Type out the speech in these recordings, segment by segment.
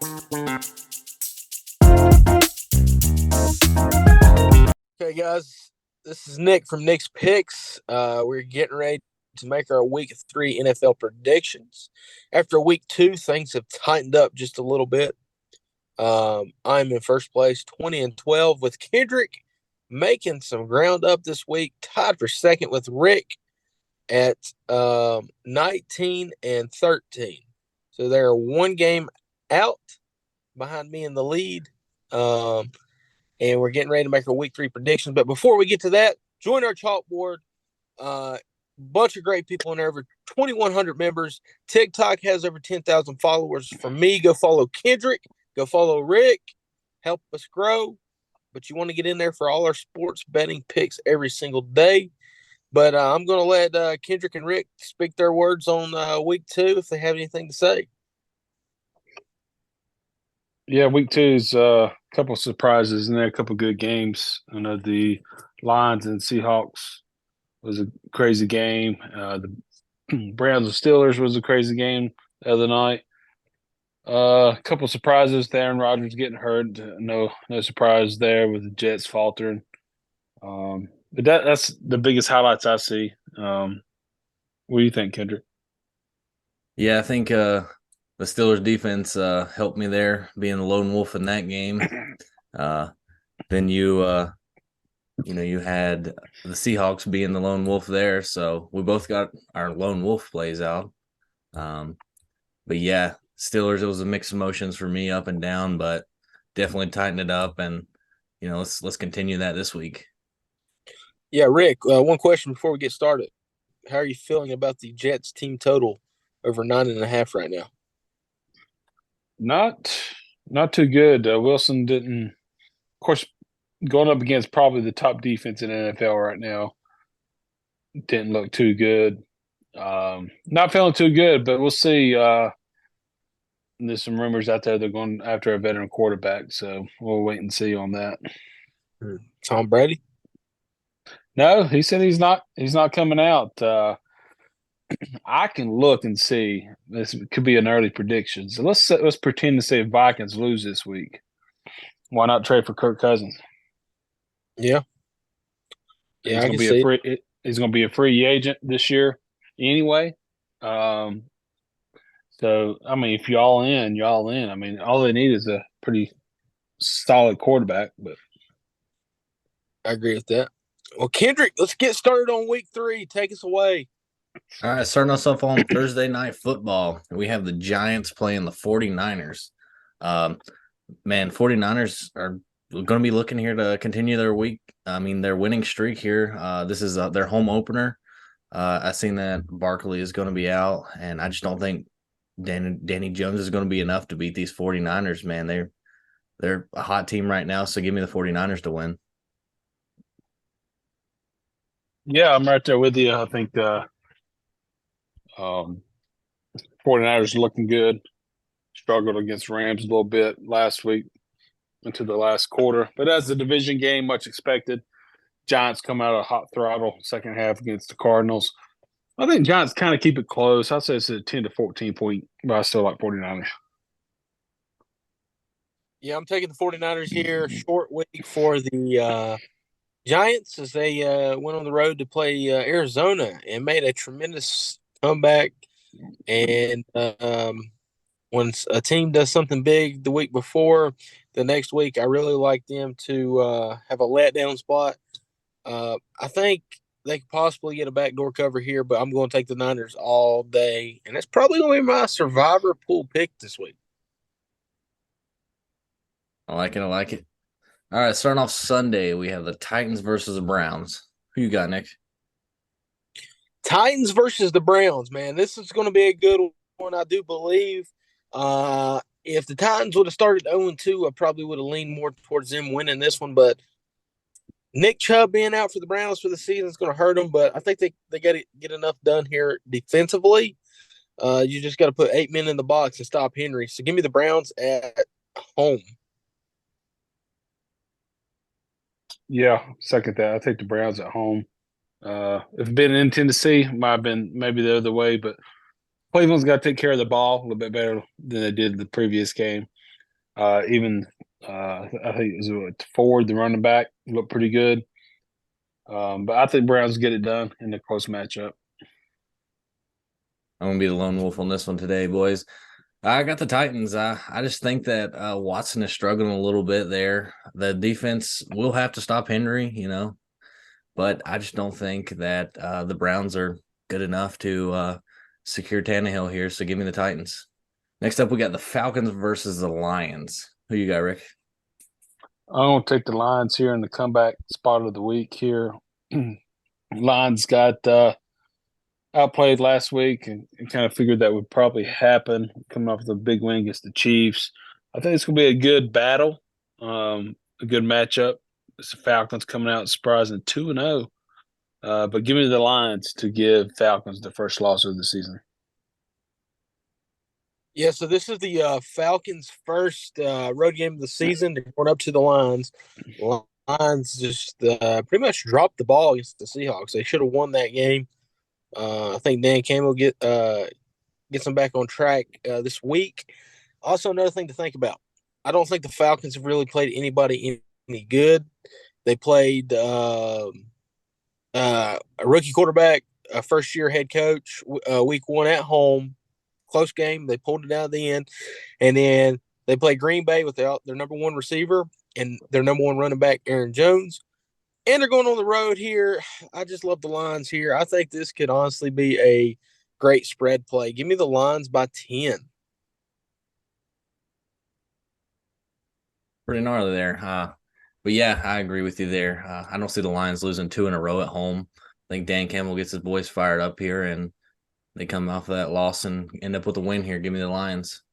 Okay, guys, this is Nick from Nick's Picks. We're getting ready to make our Week 3 NFL predictions. After Week 2, things have tightened up just a little bit. I'm in first place, 20-12, with Kendrick making some ground up this week, tied for second with Rick at 19-13. So they're one game out behind me in the lead. And we're getting ready to make our Week 3 predictions. But before we get to that, join our chalkboard. Bunch of great people in there, over 2,100 members. TikTok has over 10,000 followers. For me, go follow Kendrick. Go follow Rick. Help us grow. But you want to get in there for all our sports betting picks every single day. But I'm going to let Kendrick and Rick speak their words on Week 2 if they have anything to say. Yeah, week two is a couple of surprises and there, a couple of good games. I know the Lions and Seahawks was a crazy game. The Browns and Steelers was a crazy game the other night. A couple of surprises. Aaron Rodgers getting hurt. No surprise there with the Jets faltering. But that's the biggest highlights I see. What do you think, Kendrick? Yeah, I think the Steelers defense helped me there, being the lone wolf in that game. Then you had the Seahawks being the lone wolf there, so we both got our lone wolf plays out. But yeah, Steelers, it was a mixed emotions for me, up and down, but definitely tightened it up, and let's continue that this week. Yeah, Rick, one question before we get started. How are you feeling about the Jets team total over 9.5 right now? Not too good. Wilson didn't, of course, going up against probably the top defense in the NFL right now. Didn't look too good. Not feeling too good, but we'll see. There's some rumors out there they're going after a veteran quarterback, so we'll wait and see on that. Tom Brady? No, he said he's not coming out. I can look and see. This could be an early prediction. So let's pretend to say Vikings lose this week. Why not trade for Kirk Cousins? Yeah. Yeah, he's going to be a free agent this year anyway. So I mean, if you're all in, you're all in. I mean, all they need is a pretty solid quarterback. But I agree with that. Well, Kendrick, let's get started on Week 3. Take us away. All right, starting us off on Thursday Night Football. We have the Giants playing the 49ers. 49ers are going to be looking here to continue their their winning streak here. This is their home opener. I seen that Barkley is going to be out, and I just don't think Danny Jones is going to be enough to beat these 49ers, man. They're a hot team right now, so give me the 49ers to win. Yeah, I'm right there with you. I think 49ers are looking good. Struggled against Rams a little bit last week into the last quarter. But as a division game, much expected. Giants come out of hot throttle second half against the Cardinals. I think Giants kind of keep it close. I'd say it's a 10 to 14 point, but I still like 49ers. Yeah, I'm taking the 49ers here. Short week for the Giants as they went on the road to play Arizona and made a tremendous comeback. And when a team does something big the week before, the next week I really like them to have a letdown spot. I think they could possibly get a backdoor cover here, but I'm going to take the Niners all day. And that's probably going to be my survivor pool pick this week. I like it. All right, starting off Sunday, we have the Titans versus the Browns. Who you got, Nick? Titans versus the Browns, man. This is going to be a good one, I do believe. If the Titans would have started 0-2, I probably would have leaned more towards them winning this one. But Nick Chubb being out for the Browns for the season is going to hurt them. But I think they got to get enough done here defensively. You just got to put 8 men in the box and stop Henry. So give me the Browns at home. Yeah, second that. I take the Browns at home. If it'd been in Tennessee, might have been maybe the other way, but Cleveland's got to take care of the ball a little bit better than they did the previous game. Even I think it was Ford, the running back, looked pretty good. But I think Browns get it done in the close matchup. I'm gonna be the lone wolf on this one today, boys. I got the Titans. I just think that Watson is struggling a little bit there. The defense will have to stop Henry, but I just don't think that the Browns are good enough to secure Tannehill here. So give me the Titans. Next up, we got the Falcons versus the Lions. Who you got, Rick? I'm going to take the Lions here in the comeback spot of the week here. Lions got outplayed last week and kind of figured that would probably happen coming off the big win against the Chiefs. I think it's going to be a good battle, a good matchup. It's the Falcons coming out surprising 2-0. But give me the Lions to give Falcons the first loss of the season. Yeah, so this is the Falcons' first road game of the season. They're going up to the Lions. Lions just pretty much dropped the ball against the Seahawks. They should have won that game. I think Dan Campbell gets them back on track this week. Also, another thing to think about: I don't think the Falcons have really played anybody any good. They played a rookie quarterback, a first-year head coach, week one at home. Close game. They pulled it out at the end. And then they played Green Bay without their number one receiver and their number one running back, Aaron Jones. And they're going on the road here. I just love the Lions here. I think this could honestly be a great spread play. Give me the Lions by 10. Pretty gnarly there. But yeah, I agree with you there. I don't see the Lions losing 2 in a row at home. I think Dan Campbell gets his boys fired up here, and they come off of that loss and end up with a win here. Give me the Lions.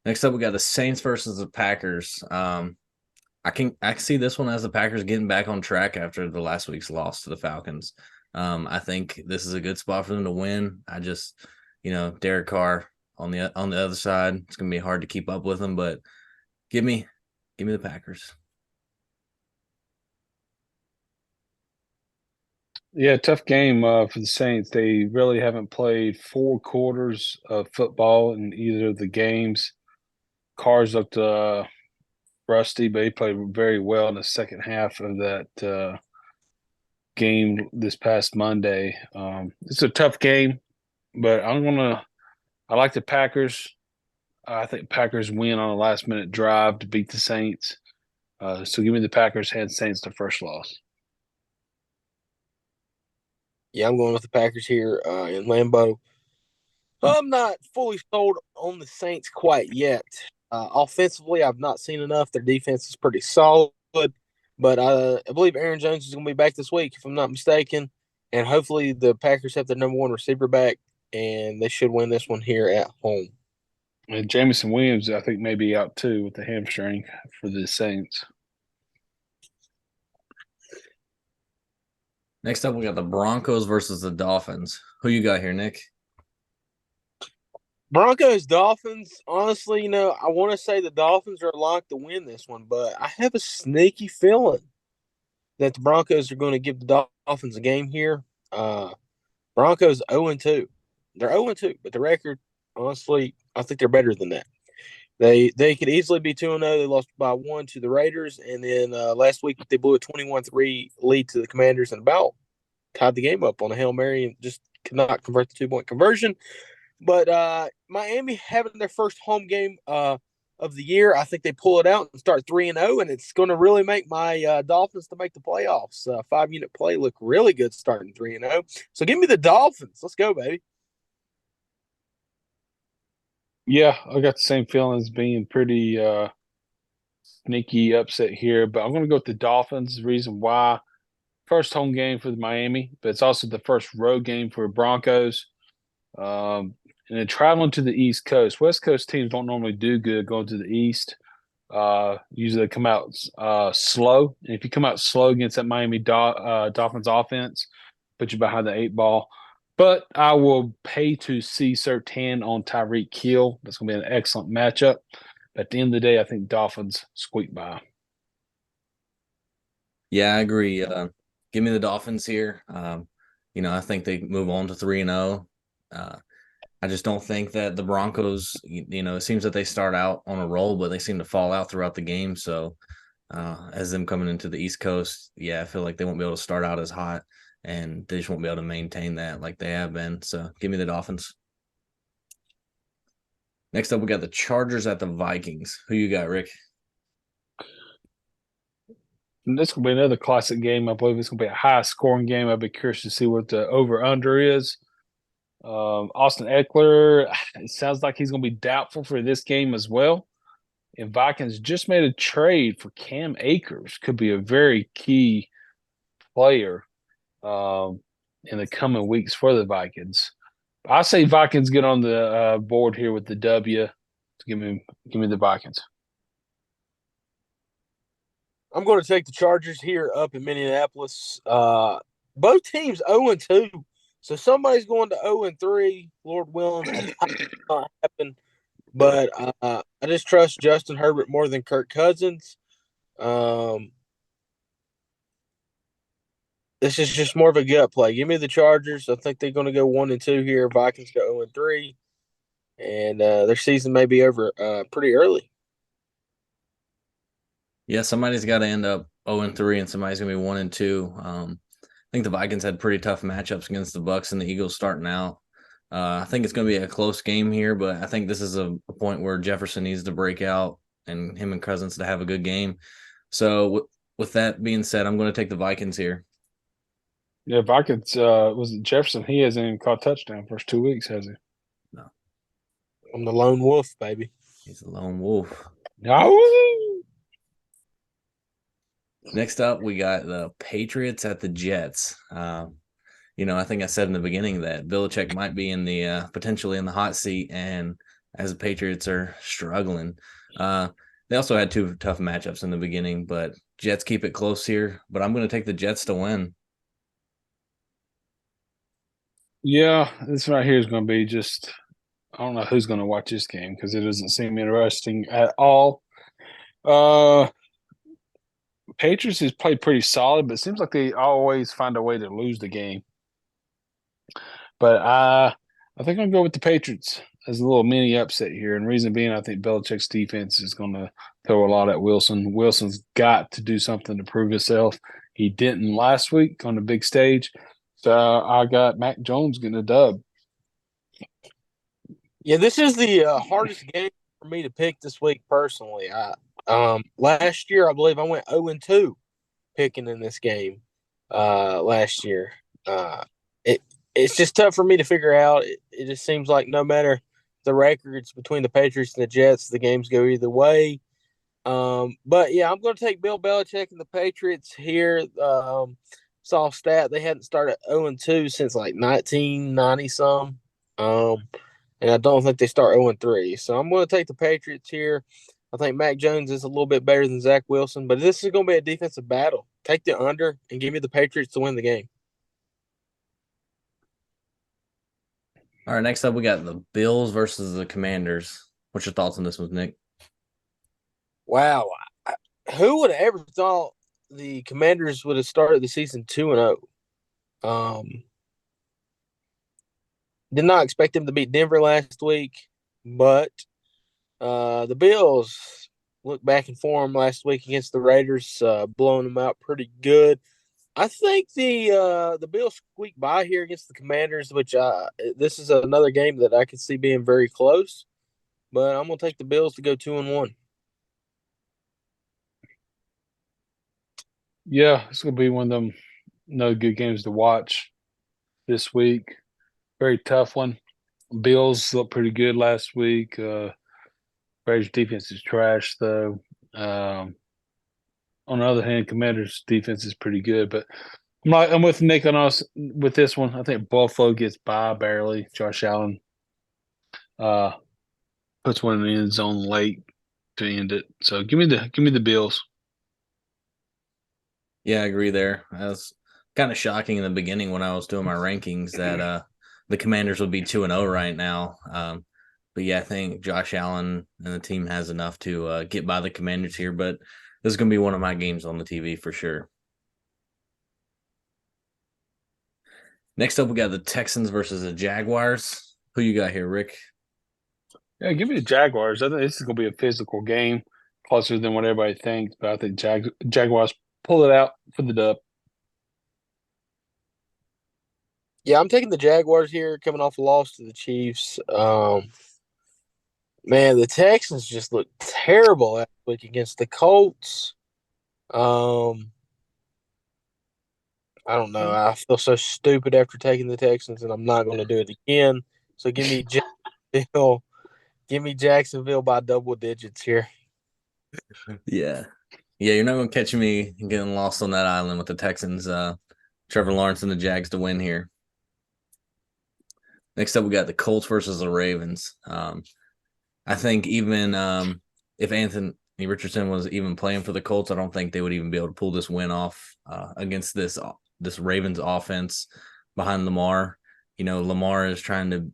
Next up, we got the Saints versus the Packers. I can see this one as the Packers getting back on track after the last week's loss to the Falcons. I think this is a good spot for them to win. I just, Derek Carr on the other side, it's gonna be hard to keep up with him, but give me the Packers. Yeah, tough game for the Saints. They really haven't played 4 quarters of football in either of the games. Carr's looked rusty, but he played very well in the second half of that game this past Monday. It's a tough game, but I like the Packers. I think Packers win on a last minute drive to beat the Saints. So give me the Packers, hand Saints the first loss. Yeah, I'm going with the Packers here in Lambeau. I'm not fully sold on the Saints quite yet. Offensively, I've not seen enough. Their defense is pretty solid, but I believe Aaron Jones is going to be back this week, if I'm not mistaken. And hopefully, the Packers have their number one receiver back, and they should win this one here at home. And Jameson Williams, I think, may be out too with the hamstring for the Saints. Next up, we got the Broncos versus the Dolphins. Who you got here, Nick? Broncos, Dolphins. Honestly, I want to say the Dolphins are locked to win this one, but I have a sneaky feeling that the Broncos are going to give the Dolphins a game here. Broncos 0-2. They're 0-2, but the record, honestly, I think they're better than that. They could easily be 2-0. They lost by 1 to the Raiders, and then last week they blew a 21-3 lead to the Commanders and about tied the game up on a Hail Mary and just could not convert the 2-point conversion. But Miami having their first home game of the year, I think they pull it out and start 3-0, and it's going to really make my Dolphins to make the playoffs. 5-unit play look really good starting 3-0. So give me the Dolphins. Let's go, baby. Yeah, I got the same feelings, being pretty sneaky upset here, but I'm going to go with the Dolphins. The reason why, first home game for the Miami, but it's also the first road game for Broncos. And then traveling to the East Coast. West Coast teams don't normally do good going to the East. Usually they come out slow. And if you come out slow against that Miami Dolphins offense, put you behind the 8 ball. But I will pay to see Surtain on Tyreek Hill. That's going to be an excellent matchup. At the end of the day, I think Dolphins squeak by. Yeah, I agree. Give me the Dolphins here. I think they move on to 3-0. I just don't think that the Broncos, it seems that they start out on a roll, but they seem to fall out throughout the game. So, as them coming into the East Coast, yeah, I feel like they won't be able to start out as hot, and they just won't be able to maintain that like they have been. So, give me the Dolphins. Next up, we got the Chargers at the Vikings. Who you got, Rick? And this will be another classic game. I believe it's going to be a high scoring game. I'd be curious to see what the over under is. Austin Eckler, it sounds like he's going to be doubtful for this game as well. And Vikings just made a trade for Cam Akers, could be a very key player in the coming weeks for the Vikings. I say Vikings get on the board here with the W. Give me the Vikings. I'm going to take the Chargers here up in Minneapolis. Both teams 0-2, so somebody's going to 0-3. Lord willing, it's not happen. But I just trust Justin Herbert more than Kirk Cousins. This is just more of a gut play. Give me the Chargers. I think they're going to go 1-2 here. Vikings go 0-3, and their season may be over pretty early. Yeah, somebody's got to end up 0-3, and somebody's going to be 1-2. I think the Vikings had pretty tough matchups against the Bucks and the Eagles starting out. I think it's going to be a close game here, but I think this is a point where Jefferson needs to break out and him and Cousins to have a good game. So with that being said, I'm going to take the Vikings here. Yeah, Vikings, was it Jefferson? He hasn't even caught a touchdown first 2 weeks, has he? No. I'm the lone wolf, baby. He's a lone wolf. No. Next up, we got the Patriots at the Jets. I think I said in the beginning that Belichick might be in the potentially in the hot seat, and as the Patriots are struggling, they also had two tough matchups in the beginning. But Jets keep it close here. But I'm going to take the Jets to win. Yeah, this right here is going to be just, I don't know who's going to watch this game because it doesn't seem interesting at all. Patriots has played pretty solid, but it seems like they always find a way to lose the game. But I think I'm going to go with the Patriots as a little mini upset here. And reason being, I think Belichick's defense is going to throw a lot at Wilson. Wilson's got to do something to prove himself. He didn't last week on the big stage. So I got Mac Jones getting a dub. Yeah, this is the hardest game for me to pick this week personally. Last year, I believe I went 0-2 picking in this game last year. It's just tough for me to figure out. It just seems like no matter the records between the Patriots and the Jets, the games go either way. But, yeah, I'm going to take Bill Belichick and the Patriots here. Saw a stat. They hadn't started 0-2 since like 1990-some. And I don't think they start 0-3. So I'm going to take the Patriots here. I think Mac Jones is a little bit better than Zach Wilson, but this is going to be a defensive battle. Take the under and give me the Patriots to win the game. All right, next up, we got the Bills versus the Commanders. What's your thoughts on this one, Nick? Wow. Who would have ever thought the Commanders would have started the season 2-0? Did not expect them to beat Denver last week, but the Bills looked back in form last week against the Raiders, blowing them out pretty good. I think the Bills squeak by here against the Commanders, which this is another game that I could see being very close. But I'm gonna take the Bills to go 2-1. Yeah, it's going to be one of them no good games to watch this week. Very tough one. Bills looked pretty good last week. Raiders defense is trash, though. On the other hand, Commanders defense is pretty good. But I'm with Nick on us with this one. I think Buffalo gets by barely. Josh Allen puts one in the end zone late to end it. So give me the Bills. Yeah, I agree there. I was kind of shocking in the beginning when I was doing my rankings that the Commanders would be 2-0 right now. But yeah, I think Josh Allen and the team has enough to get by the Commanders here. But this is going to be one of my games on the TV for sure. Next up, we got the Texans versus the Jaguars. Who you got here, Rick? Yeah, give me the Jaguars. I think this is going to be a physical game, closer than what everybody thinks. But I think Jaguars pull it out for the dub. Yeah, I'm taking the Jaguars here, coming off a loss to the Chiefs. Man, the Texans just looked terrible last week against the Colts. Um, I don't know. I feel so stupid after taking the Texans, and I'm not going to do it again. So give me Jacksonville. Give me Jacksonville by double digits here. Yeah. Yeah, you're not going to catch me getting lost on that island with the Texans. Trevor Lawrence and the Jags to win here. Next up, we got the Colts versus the Ravens. I think even if Anthony Richardson was even playing for the Colts, I don't think they would even be able to pull this win off against this Ravens offense behind Lamar. You know, Lamar is trying to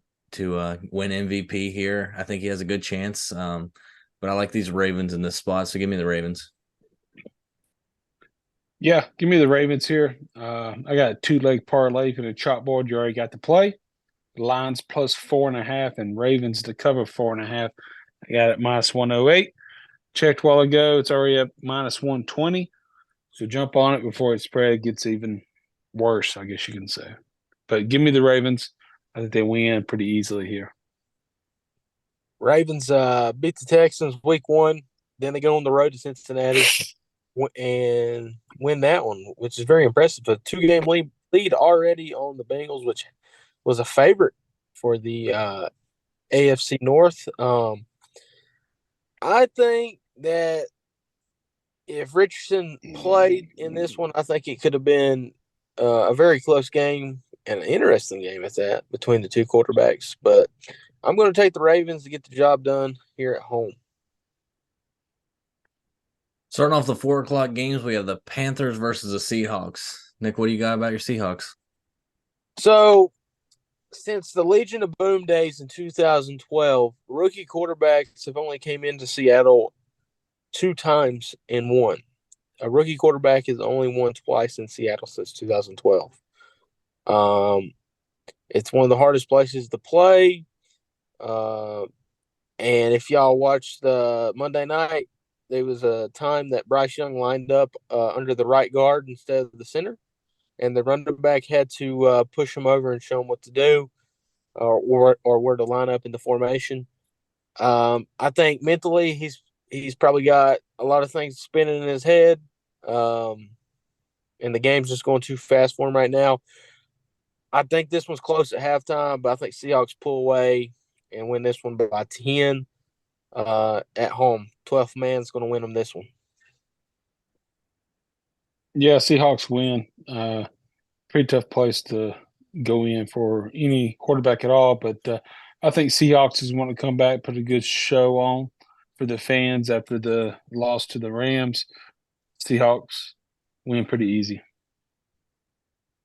win MVP here. I think he has a good chance. But I like these Ravens in this spot, so give me the Ravens. Yeah, give me the Ravens here. I got a 2-leg parlay for the chalkboard. You already got the play. Lions plus 4.5 and Ravens to cover 4.5. I got it minus 108. Checked a while ago. It's already up minus 120. So jump on it before its spread gets even worse, I guess you can say. But give me the Ravens. I think they win pretty easily here. Ravens beat the Texans week 1. Then they go on the road to Cincinnati and win that one, which is very impressive. A 2-game lead already on the Bengals, which was a favorite for the AFC North. I think that if Richardson played in this one, I think it could have been a very close game and an interesting game at that between the two quarterbacks. But I'm going to take the Ravens to get the job done here at home. Starting off the 4:00 games, we have the Panthers versus the Seahawks. Nick, what do you got about your Seahawks? So, since the Legion of Boom days in 2012, rookie quarterbacks have only came into Seattle 2 times and won. A rookie quarterback has only won twice in Seattle since 2012. It's one of the hardest places to play. And if y'all watched the Monday night, there was a time that Bryce Young lined up under the right guard instead of the center, and the running back had to push him over and show him what to do, or where to line up in the formation. I think mentally he's probably got a lot of things spinning in his head, and the game's just going too fast for him right now. I think this one's close at halftime, but I think Seahawks pull away and win this one by 10 at home. 12th man's going to win them this one. Yeah, Seahawks win. Pretty tough place to go in for any quarterback at all. But I think Seahawks is want to come back, put a good show on for the fans after the loss to the Rams. Seahawks win pretty easy.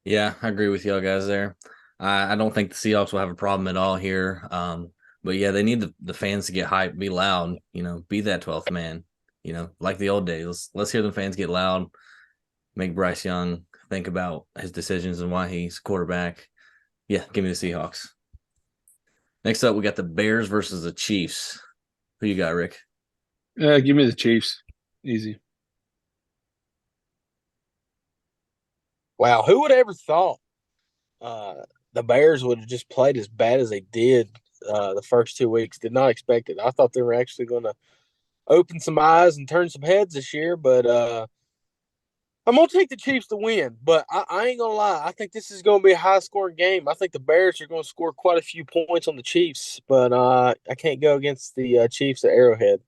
Yeah, I agree with y'all guys there. I don't think the Seahawks will have a problem at all here. But yeah, they need the fans to get hyped, be loud, be that 12th man, like the old days. Let's hear the fans get loud, make Bryce Young think about his decisions and why he's quarterback. Yeah, give me the Seahawks. Next up, we got the Bears versus the Chiefs. Who you got, Rick? Give me the Chiefs. Easy. Wow, who would have ever thought the Bears would have just played as bad as they did the first 2 weeks? Did not expect it. I thought they were actually going to open some eyes and turn some heads this year, but I'm going to take the Chiefs to win. But I ain't going to lie. I think this is going to be a high-scoring game. I think the Bears are going to score quite a few points on the Chiefs, but I can't go against the Chiefs at Arrowhead.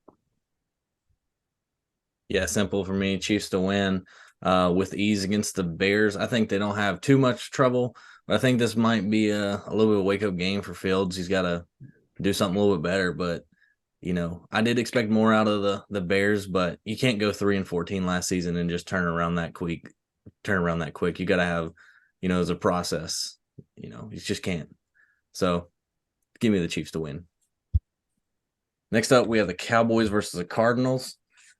Yeah, simple for me. Chiefs to win with ease against the Bears. I think they don't have too much trouble, but I think this might be a little bit of a wake-up game for Fields. He's got to do something a little bit better, but I did expect more out of the Bears, but you can't go 3-14 last season and just turn around that quick. You got to have, as a process. You just can't. So, give me the Chiefs to win. Next up, we have the Cowboys versus the Cardinals.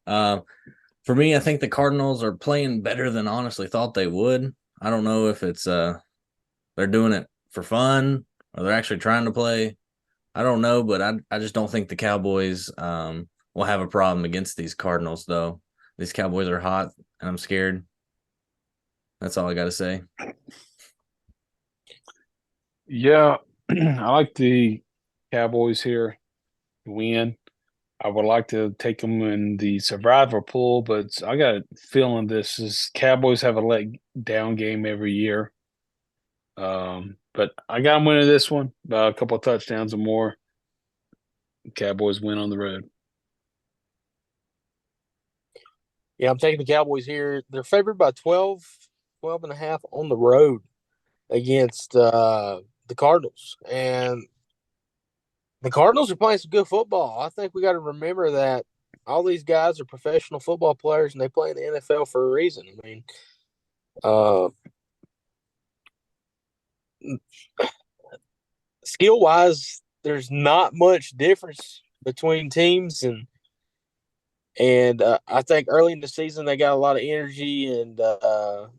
For me, I think the Cardinals are playing better than honestly thought they would. I don't know if it's they're doing it for fun or they're actually trying to play. I don't know, but I just don't think the Cowboys will have a problem against these Cardinals, though. These Cowboys are hot, and I'm scared. That's all I got to say. Yeah, I like the Cowboys here to win. I would like to take them in the survivor pool, but I got a feeling this is Cowboys have a let down game every year. But I got them winning this one by a couple of touchdowns or more. Cowboys win on the road. Yeah, I'm taking the Cowboys here. They're favored by 12 and a half on the road against the Cardinals. And the Cardinals are playing some good football. I think we got to remember that all these guys are professional football players and they play in the NFL for a reason. I mean, skill wise, there's not much difference between teams, and I think early in the season they got a lot of energy and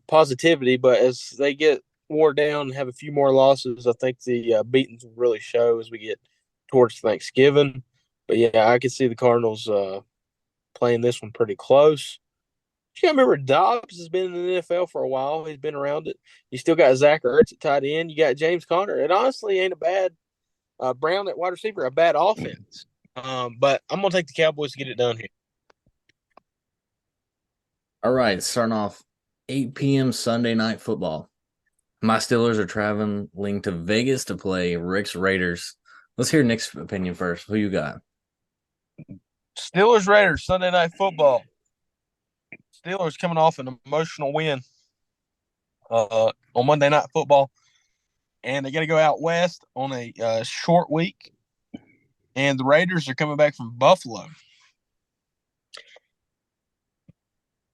positivity, but as they get wore down and have a few more losses, I think the beatings will really show as we get towards Thanksgiving. But yeah, I can see the Cardinals playing this one pretty close. You got to remember Dobbs has been in the NFL for a while. He's been around it. You still got Zach Ertz at tight end. You got James Conner. It honestly ain't a bad Brown at wide receiver, a bad offense. But I'm gonna take the Cowboys to get it done here. All right, starting off 8 p.m. Sunday night football. My Steelers are traveling to Vegas to play Rick's Raiders. Let's hear Nick's opinion first. Who you got? Steelers Raiders Sunday night football. Steelers coming off an emotional win on Monday night football, and they got to go out west on a short week. And the Raiders are coming back from Buffalo.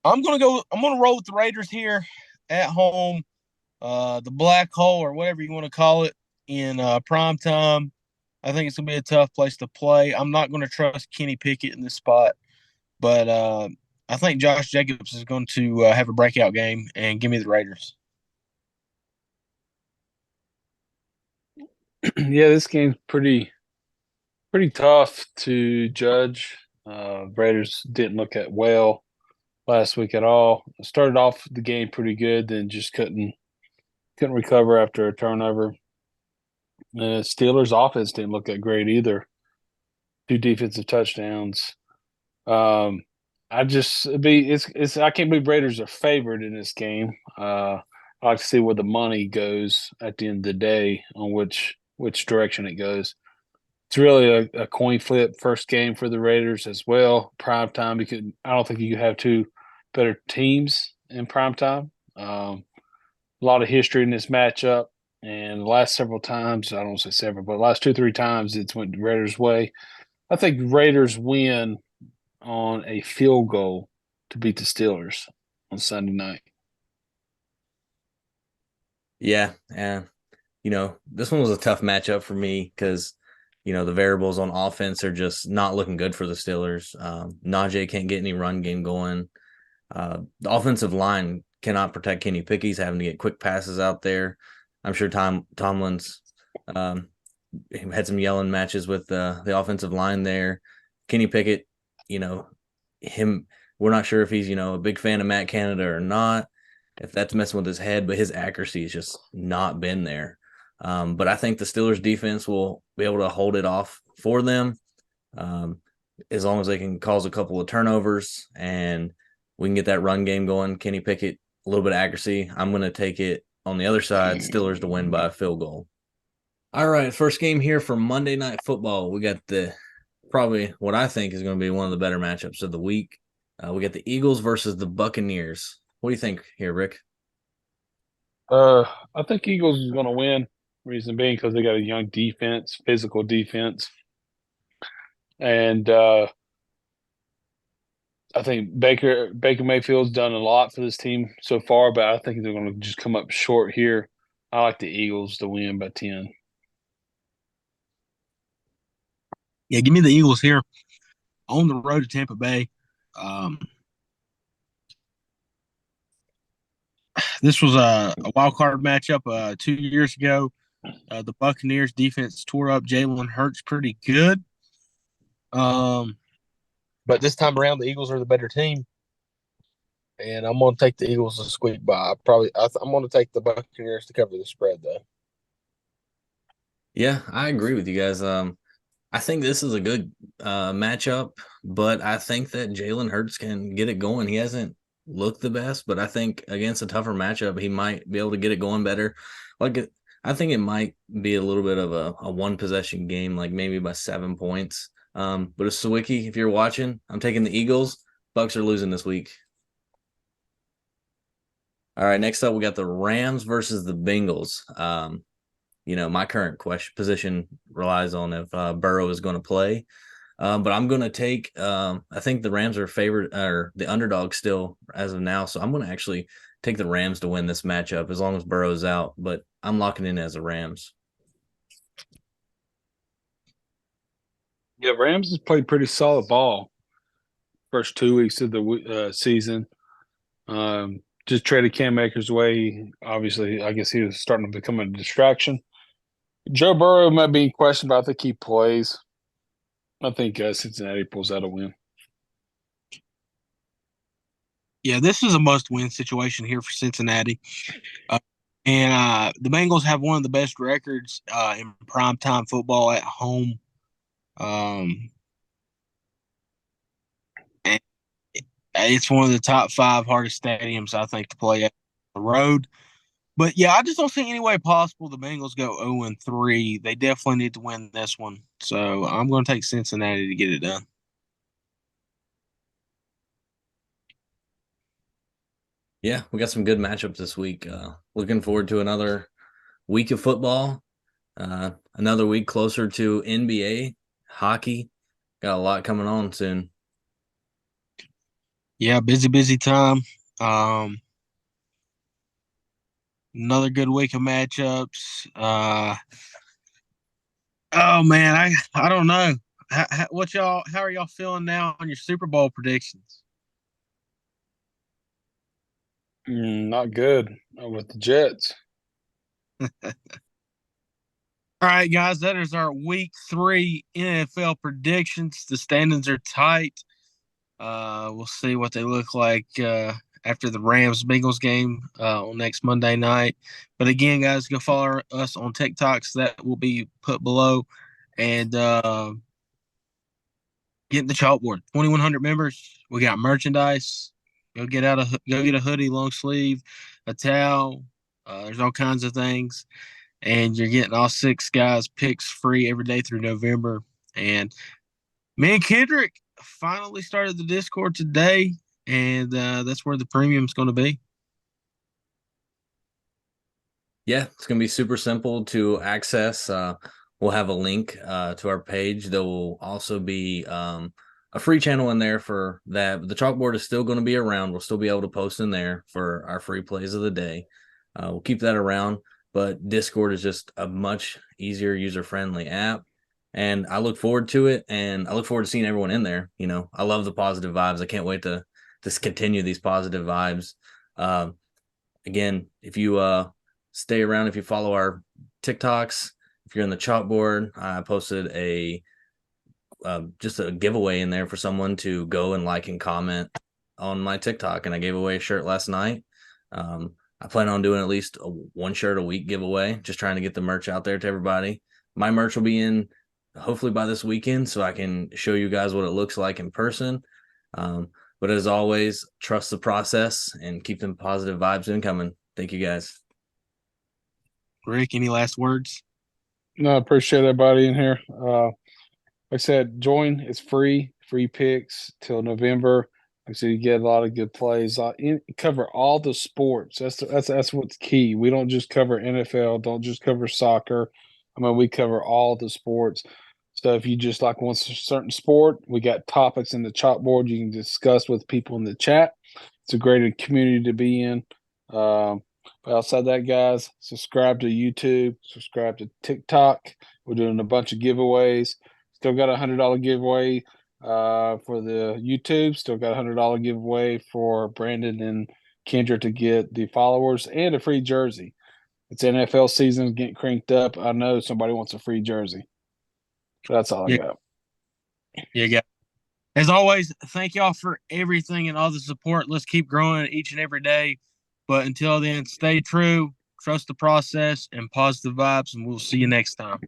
I'm gonna roll with the Raiders here at home. The black hole or whatever you want to call it in prime time. I think it's gonna be a tough place to play. I'm not gonna trust Kenny Pickett in this spot, but I think Josh Jacobs is going to have a breakout game and give me the Raiders. Yeah, this game's pretty tough to judge. Raiders didn't look at well last week at all. Started off the game pretty good, then just couldn't recover after a turnover. Steelers offense didn't look that great either. 2 defensive touchdowns. I can't believe Raiders are favored in this game. I like to see where the money goes at the end of the day on which direction it goes. It's really a coin flip first game for the Raiders as well. Prime time, I don't think you could have two better teams in prime time. A lot of history in this matchup, and the last several times, I don't say several, but the last 2-3 times it's went the Raiders' way. I think Raiders win on a field goal to beat the Steelers on Sunday night. Yeah, this one was a tough matchup for me because the variables on offense are just not looking good for the Steelers. Najee can't get any run game going. The offensive line cannot protect Kenny Pickett. He's having to get quick passes out there. I'm sure Tomlin's had some yelling matches with the offensive line there. Kenny Pickett, we're not sure if he's, a big fan of Matt Canada or not, if that's messing with his head, but his accuracy has just not been there. But I think the Steelers defense will be able to hold it off for them as long as they can cause a couple of turnovers and we can get that run game going. Kenny Pickett, a little bit of accuracy. I'm going to take it on the other side, Steelers to win by a field goal. All right, first game here for Monday Night Football. We got probably what I think is going to be one of the better matchups of the week. We got the Eagles versus the Buccaneers. What do you think here, Rick? I think Eagles is going to win. Reason being because they got a young defense, physical defense, and I think Baker Mayfield's done a lot for this team so far, but I think they're going to just come up short here. I like the Eagles to win by 10. Yeah, give me the Eagles here on the road to Tampa Bay. This was a wild card matchup 2 years ago. The Buccaneers defense tore up Jalen Hurts pretty good. But this time around, the Eagles are the better team, and I'm going to take the Eagles to squeak by. I'm going to take the Buccaneers to cover the spread, though. Yeah, I agree with you guys. I think this is a good matchup, but I think that Jalen Hurts can get it going. He hasn't looked the best, but I think against a tougher matchup, he might be able to get it going better. I think it might be a little bit of a one possession game, like maybe by 7 points. But it's Sawicki, if you're watching, I'm taking the Eagles. Bucks are losing this week. All right, next up we got the Rams versus the Bengals. My current position relies on if Burrow is going to play. But I'm going to take, I think the Rams are favored or the underdog still as of now. So I'm going to actually take the Rams to win this matchup as long as Burrow's out. But I'm locking in as the Rams. Yeah, Rams has played pretty solid ball first 2 weeks of the season. Just traded Cam Akers away. Obviously, I guess he was starting to become a distraction. Joe Burrow might be in question, but I think he plays. I think Cincinnati pulls out a win. Yeah, this is a must-win situation here for Cincinnati. And the Bengals have one of the best records in primetime football at home. And it's one of the top 5 hardest stadiums, I think, to play at the road. But yeah, I just don't see any way possible the Bengals go 0-3. They definitely need to win this one. So I'm going to take Cincinnati to get it done. Yeah, we got some good matchups this week. Looking forward to another week of football. Another week closer to NBA hockey. Got a lot coming on soon. Yeah, busy time. Another good week of matchups. Oh man, I don't know. How are y'all feeling now on your Super Bowl predictions? Not good with the Jets. All right, guys, that is our week 3 NFL predictions. The standings are tight. We'll see what they look like after the Rams Bengals game on next Monday night. But again, guys, go follow us on TikToks. That will be put below. And get in the chalkboard. 2,100 members. We got merchandise. Go get a hoodie, long sleeve, a towel. There's all kinds of things, and you're getting all 6 guys picks free every day through November. And me and Kendrick finally started the Discord today, and that's where the premium's going to be. Yeah, it's going to be super simple to access. We'll have a link to our page. There will also be a free channel in there for that. But the chalkboard is still going to be around. We'll still be able to post in there for our free plays of the day. We'll keep that around. But Discord is just a much easier, user-friendly app. And I look forward to it. And I look forward to seeing everyone in there. I love the positive vibes. I can't wait to continue these positive vibes. Again, if you stay around, if you follow our TikToks, if you're in the chalkboard, I posted just a giveaway in there for someone to go and like and comment on my TikTok, and I gave away a shirt last night. I plan on doing at least one shirt a week giveaway, just trying to get the merch out there to everybody. My merch will be in hopefully by this weekend, so I can show you guys what it looks like in person. But as always, trust the process and keep them positive vibes incoming. Thank you, guys. Rick, any last words? No, I appreciate everybody in here. Like I said, join. It's free picks till November. Like I said, you get a lot of good plays. Cover all the sports. That's what's key. We don't just cover NFL. Don't just cover soccer. I mean, we cover all the sports. So if you just like one certain sport, we got topics in the chalkboard you can discuss with people in the chat. It's a great community to be in. But outside that, guys, subscribe to YouTube, subscribe to TikTok. We're doing a bunch of giveaways. Still got $100 giveaway for the YouTube. Still got $100 giveaway for Brandon and Kendra to get the followers and a free jersey. It's NFL season getting cranked up. I know somebody wants a free jersey. That's all I got. Yeah. As always, thank y'all for everything and all the support. Let's keep growing each and every day. But until then, stay true, trust the process, and positive vibes, and we'll see you next time.